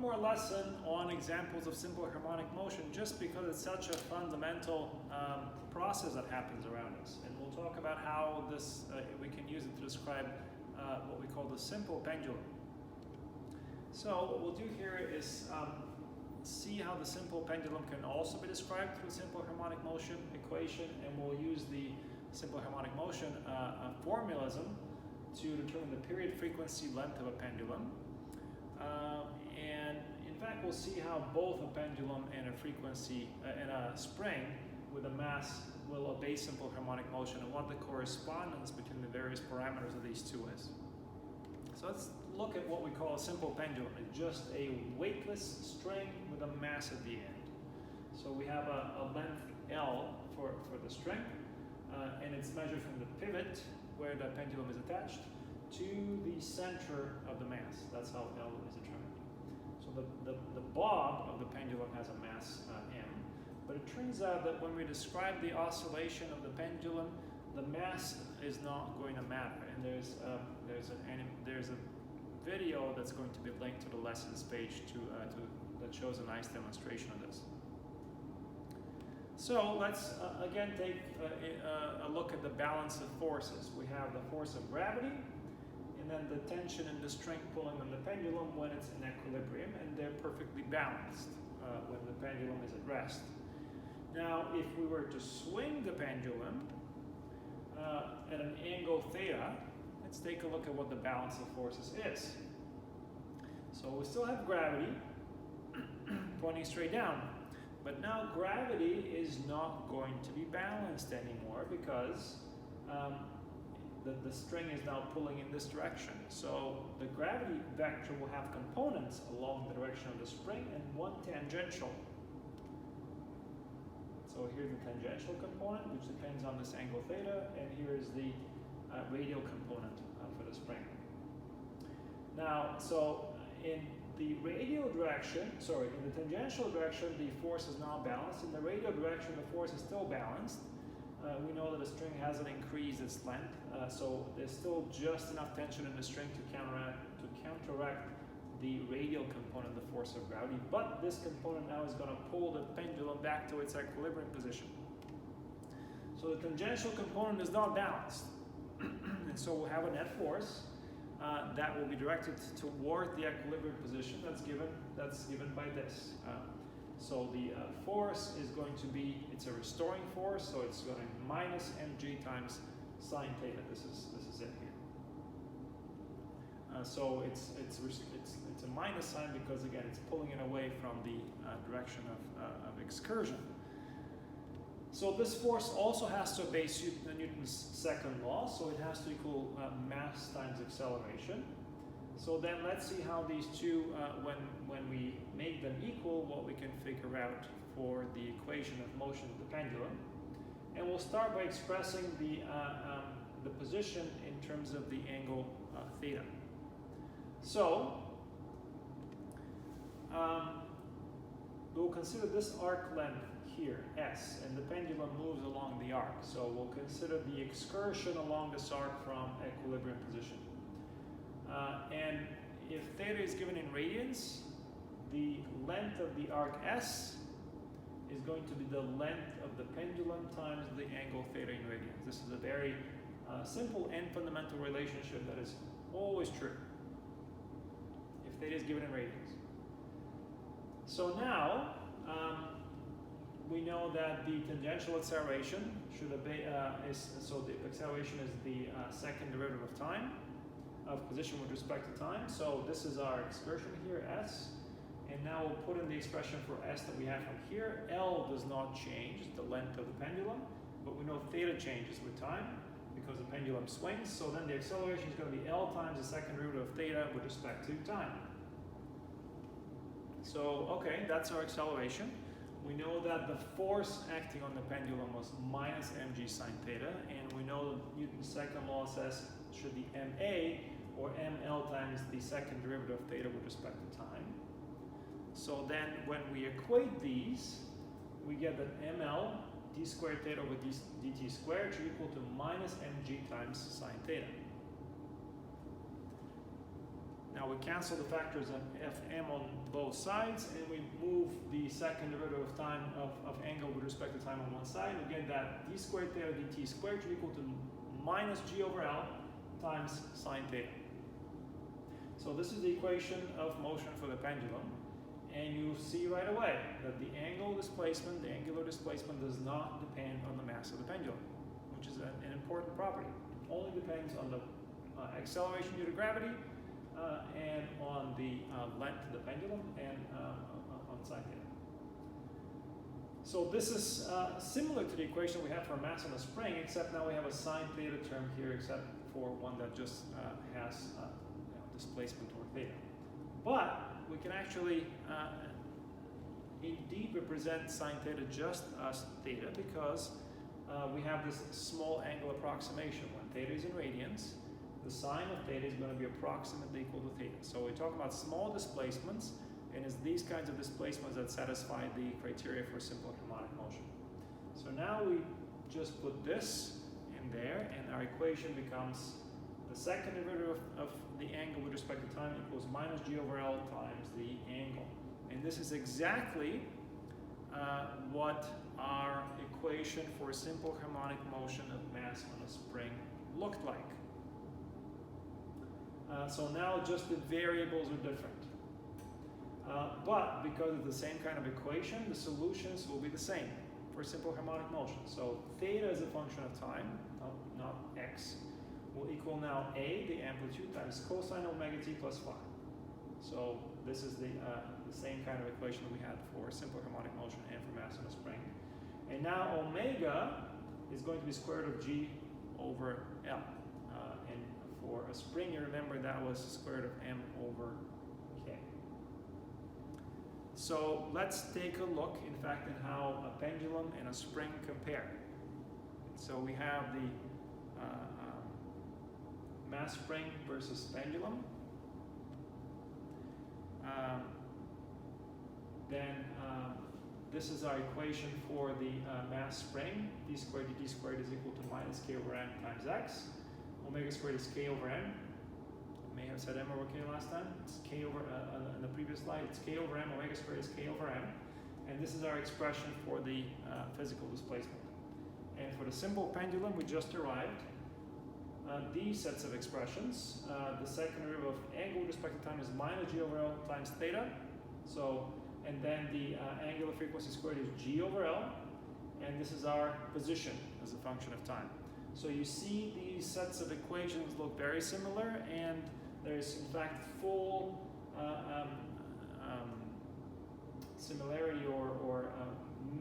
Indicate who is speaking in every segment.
Speaker 1: more lesson on examples of simple harmonic motion just because it's such a fundamental process that happens around us. And we'll talk about how this we can use it to describe what we call the simple pendulum. So what we'll do here is see how the simple pendulum can also be described through simple harmonic motion equation, and we'll use the simple harmonic motion formalism to determine the period, frequency, length of a pendulum. And in fact, we'll see how both a pendulum and a frequency and a spring with a mass will obey simple harmonic motion, and what the correspondence between the various parameters of these two is. So let's look at what we call a simple pendulum. It's just a weightless string with a mass at the end. So we have a length L for the string, and it's measured from the pivot where the pendulum is attached to the center of the mass. That's how L is determined. So the bob of the pendulum has a mass M, but it turns out that when we describe the oscillation of the pendulum, the mass is not going to matter. And there's a video that's going to be linked to the lessons page that shows a nice demonstration of this. So let's again take a look at the balance of forces. We have the force of gravity, and then the tension in the string pulling on the pendulum when it's in equilibrium, and they're perfectly balanced when the pendulum is at rest. Now, if we were to swing the pendulum at an angle theta, let's take a look at what the balance of forces is. So we still have gravity pointing straight down, but now gravity is not going to be balanced anymore because the string is now pulling in this direction. So the gravity vector will have components along the direction of the spring and one tangential. So here's the tangential component, which depends on this angle theta, and here is the radial component for the spring. Now, so in the radial direction, in the tangential direction, the force is now balanced. In the radial direction, the force is still balanced. We know that the string hasn't increased its length, so there's still just enough tension in the string to counteract the radial component of the force of gravity, but this component now is going to pull the pendulum back to its equilibrium position. So the tangential component is not balanced, and so we'll have a net force that will be directed toward the equilibrium position that's given by this. So the force is going to be, it's a restoring force, so it's going to be minus mg times sine theta. This is it here. So it's a minus sign because again it's pulling it away from the direction of excursion. So this force also has to obey Newton's second law, so it has to equal mass times acceleration. So then let's see how these two, when we make them equal, what we can figure out for the equation of motion of the pendulum. And we'll start by expressing the position in terms of the angle theta. So we'll consider this arc length here, S, and the pendulum moves along the arc. So we'll consider the excursion along this arc from equilibrium position. And if theta is given in radians, the length of the arc S is going to be the length of the pendulum times the angle theta in radians. This is a very simple and fundamental relationship that is always true if theta is given in radians. So now we know that the tangential acceleration should obey, so the acceleration is the second derivative of time, of position with respect to time. So this is our excursion here, S. And now we'll put in the expression for S that we have from here. L does not change, the length of the pendulum, but we know theta changes with time because the pendulum swings. So then the acceleration is going to be L times the second derivative of theta with respect to time. So, okay, that's our acceleration. We know that the force acting on the pendulum was minus mg sine theta, and we know that Newton's second law says it should be ma or ml times the second derivative of theta with respect to time. So then when we equate these, we get that ml d squared theta over dt squared should equal to minus mg times sine theta. Now we cancel the factors of Fm on both sides, and we move the second derivative of time of angle with respect to time on one side. Again, that d squared theta dt squared should equal to minus g over L times sine theta. So this is the equation of motion for the pendulum. And you see right away that the angular displacement does not depend on the mass of the pendulum, which is an important property. It only depends on the acceleration due to gravity and on the length of the pendulum and on sine theta. So this is similar to the equation we have for mass on a spring, except now we have a sine theta term here, except for one that just has displacement toward theta. But we can actually indeed represent sine theta just as theta, because we have this small angle approximation. When theta is in radians, the sine of theta is going to be approximately equal to theta. So we talk about small displacements, and it's these kinds of displacements that satisfy the criteria for simple harmonic motion. So now we just put this in there, and our equation becomes the second derivative of the angle with respect to time equals minus g over L times the angle. And this is exactly what our equation for simple harmonic motion of mass on a spring looked like. So now just the variables are different. But because it's the same kind of equation, the solutions will be the same for simple harmonic motion. So theta is a function of time, not x, will equal now a, the amplitude, times cosine omega t plus phi. So this is the same kind of equation we had for simple harmonic motion and for mass on a spring. And now omega is going to be square root of g over L. And for a spring, you remember that was square root of m over k. So let's take a look, in fact, in how a pendulum and a spring compare. So we have the mass spring versus pendulum. This is our equation for the mass spring. D squared dt squared is equal to minus k over m times x. Omega squared is k over m. I may have said m over k last time. It's k over, in the previous slide, it's k over m. Omega squared is k over m. And this is our expression for the physical displacement. And for the simple pendulum, we just derived these sets of expressions. The second derivative of angle with respect to time is minus g over L times theta. So, and then the angular frequency squared is g over L, and this is our position as a function of time. So you see these sets of equations look very similar, and there's in fact full similarity or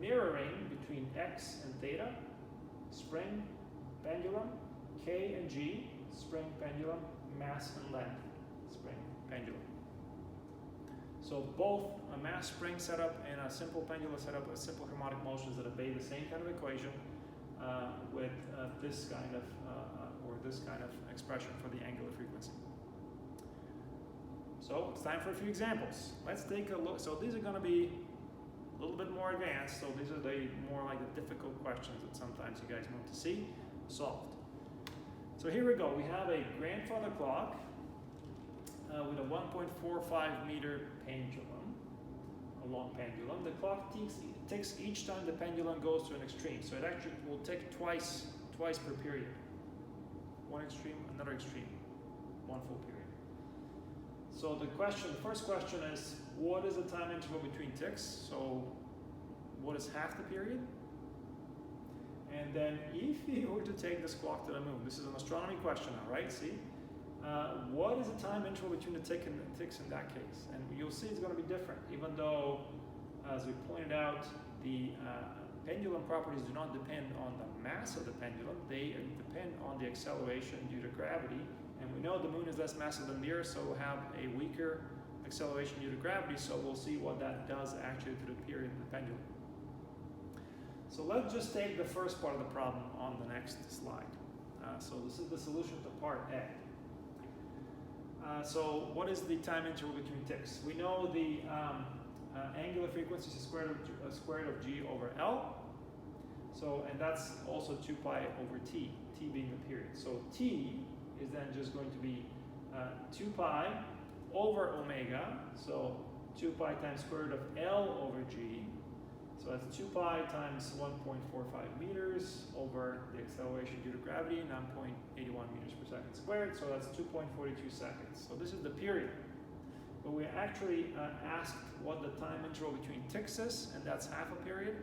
Speaker 1: mirroring between x and theta, spring, pendulum, k and g, spring, pendulum, mass and length, spring, pendulum. So both a mass spring setup and a simple pendulum setup are simple harmonic motions that obey the same kind of equation with this kind of expression for the angular frequency. So it's time for a few examples. Let's take a look. So these are going to be a little bit more advanced. So these are the more like the difficult questions that sometimes you guys want to see solved. So here we go. We have a grandfather clock with a 1.45 meter pendulum, a long pendulum. The clock ticks each time the pendulum goes to an extreme. So it actually will tick twice per period. One extreme, another extreme, one full period. So the first question is, what is the time interval between ticks? So what is half the period? And then if you were to take this clock to the moon, this is an astronomy question now, right? See? What is the time interval between the ticks in that case? And you'll see it's going to be different, even though, as we pointed out, the pendulum properties do not depend on the mass of the pendulum. They depend on the acceleration due to gravity. And we know the moon is less massive than the Earth, so we'll have a weaker acceleration due to gravity. So we'll see what that does actually to the period of the pendulum. So let's just take the first part of the problem on the next slide. So this is the solution to part A. So what is the time interval between ticks? We know the angular frequency is square root of g over L. So, and that's also 2 pi over t, t being the period. So t is then just going to be 2 pi over omega, so 2 pi times square root of L over G. So that's 2 pi times 1.45 meters over the acceleration due to gravity, 9.81 meters per second squared. So that's 2.42 seconds. So this is the period. But we actually asked what the time interval between ticks is, and that's half a period.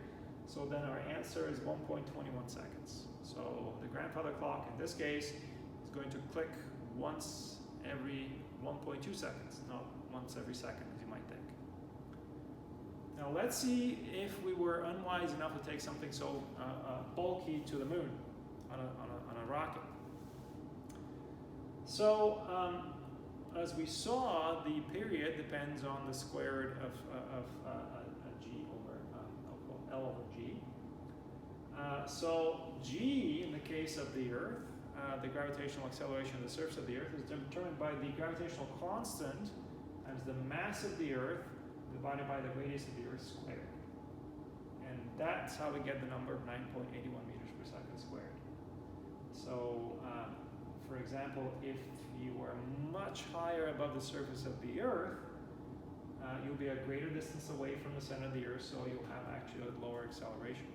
Speaker 1: So then our answer is 1.21 seconds. So the grandfather clock in this case is going to click once every 1.2 seconds, not once every second, as you might think. Now let's see if we were unwise enough to take something so bulky to the moon on a rocket. So as we saw, the period depends on the square root of G over L over G. So G, in the case of the Earth, the gravitational acceleration of the surface of the Earth is determined by the gravitational constant times the mass of the Earth divided by the radius of the Earth squared. And that's how we get the number of 9.81 meters per second squared. So, for example, if you were much higher above the surface of the Earth, you'll be a greater distance away from the center of the Earth, so you'll have actually a lower acceleration.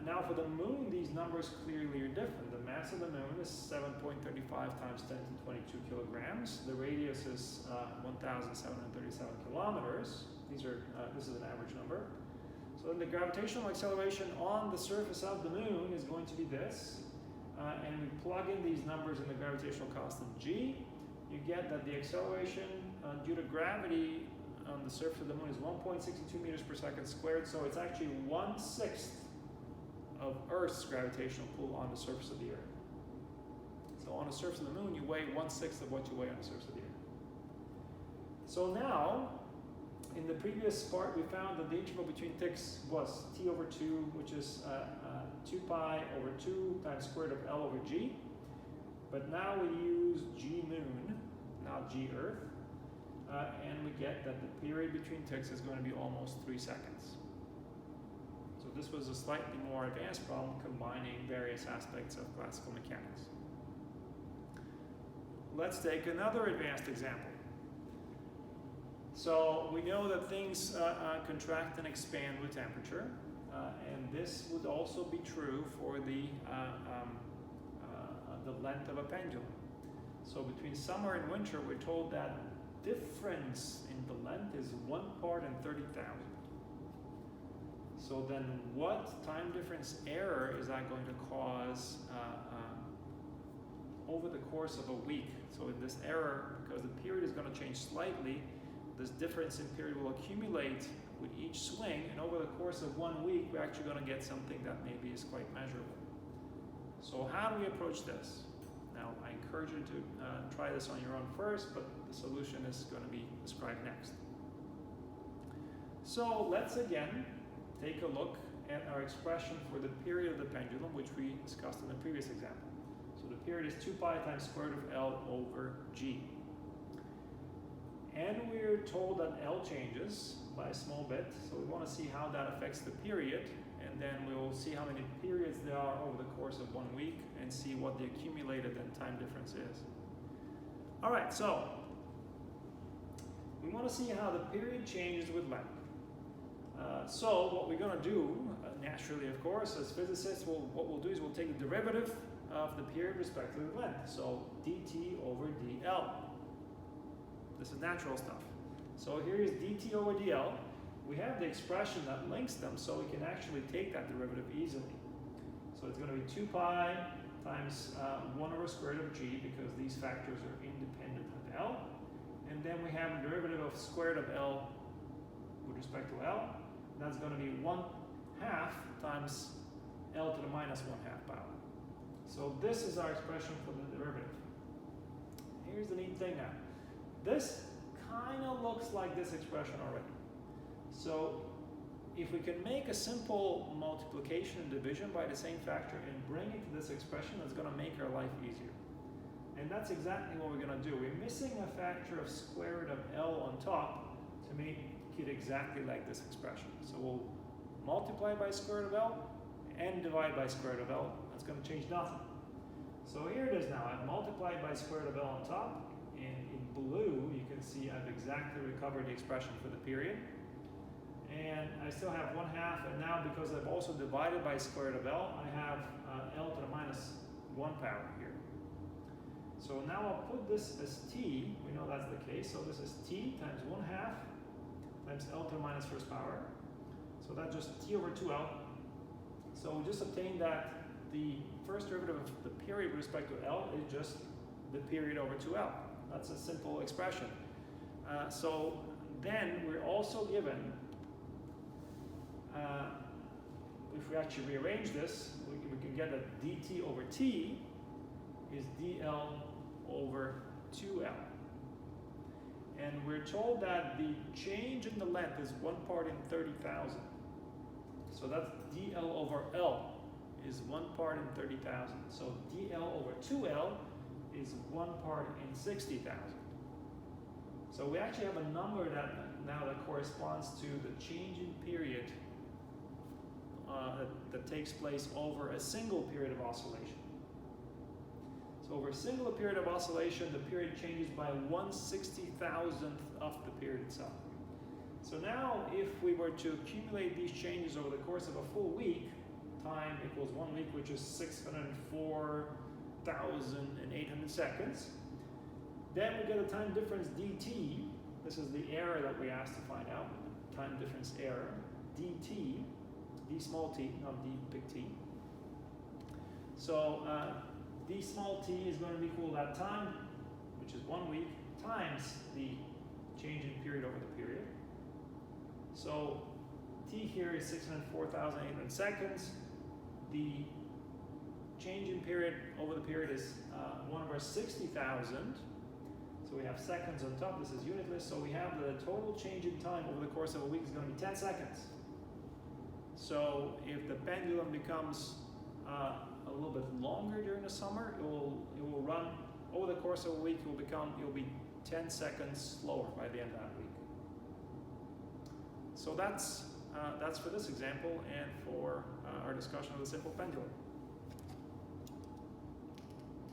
Speaker 1: Now for the moon, these numbers clearly are different. The mass of the moon is 7.35 times 10 to 22 kilograms. The radius is 1,737 kilometers. This is an average number. So then the gravitational acceleration on the surface of the moon is going to be this. And we plug in these numbers in the gravitational constant G. You get that the acceleration due to gravity on the surface of the moon is 1.62 meters per second squared. So it's actually 1/6 of Earth's gravitational pull on the surface of the Earth. So on the surface of the moon, you weigh 1/6 of what you weigh on the surface of the Earth. So now, in the previous part, we found that the interval between ticks was t over 2, which is 2 pi over 2 times square root of L over G. But now we use G moon, not G Earth, and we get that the period between ticks is going to be almost 3 seconds. So this was a slightly more advanced problem combining various aspects of classical mechanics. Let's take another advanced example. So we know that things contract and expand with temperature, and this would also be true for the length of a pendulum. So between summer and winter, we're told that difference in the length is 1 part in 30,000. So then what time difference error is that going to cause over the course of a week? So in this error, because the period is going to change slightly, this difference in period will accumulate with each swing, and over the course of 1 week, we're actually going to get something that maybe is quite measurable. So how do we approach this? Now, I encourage you to try this on your own first, but the solution is going to be described next. So let's again take a look at our expression for the period of the pendulum, which we discussed in the previous example. So the period is 2 pi times square root of L over G. And we're told that L changes by a small bit, so we want to see how that affects the period, and then we'll see how many periods there are over the course of 1 week and see what the accumulated and time difference is. All right, so we want to see how the period changes with length. So what we're going to do, naturally of course, as physicists, what we'll do is we'll take the derivative of the period respectively with length. So dt over dl. This is natural stuff. So here is dt over dl. We have the expression that links them, so we can actually take that derivative easily. So it's going to be 2 pi times 1 over square root of g, because these factors are independent of l. And then we have a derivative of square root of l with respect to l. That's going to be 1/2 times l to the minus 1/2 power. So this is our expression for the derivative. Here's the neat thing now. This kind of looks like this expression already. So if we can make a simple multiplication and division by the same factor and bring it to this expression, that's going to make our life easier. And that's exactly what we're going to do. We're missing a factor of square root of L on top to make it exactly like this expression. So we'll multiply by square root of L and divide by square root of L. That's going to change nothing. So here it is now. I've multiplied by square root of L on top and blue, you can see I've exactly recovered the expression for the period. And I still have 1/2, and now because I've also divided by square root of L, I have L to the minus 1 power here. So now I'll put this as T, we know that's the case, so this is T times 1/2 times L to the minus first power. So that's just T over 2L. So we just obtained that the first derivative of the period with respect to L is just the period over 2L. That's a simple expression. So then we're also given, if we actually rearrange this, we can get that dt over t is dl over 2l. And we're told that the change in the length is 1 part in 30,000. So that's dl over l is 1 part in 30,000. So dl over 2l is 1 part in 60,000. So we actually have a number that corresponds to the change in period that takes place over a single period of oscillation. So over a single period of oscillation, the period changes by 1/60,000th of the period itself. So now if we were to accumulate these changes over the course of a full week, time equals 1 week, which is 604,800 seconds. Then we get a time difference dt. This is the error that we asked to find out, time difference error, dt, d small t, not d big T. So d small t is going to be equal to that time, which is 1 week, times the change in period over the period. So t here is 604,800 seconds. The change in period over the period is 1/60,000. So we have seconds on top. This is unitless. So we have the total change in time over the course of a week is going to be 10 seconds. So if the pendulum becomes a little bit longer during the summer, it will run over the course of a week. It will be 10 seconds slower by the end of that week. So that's for this example and for our discussion of the simple pendulum.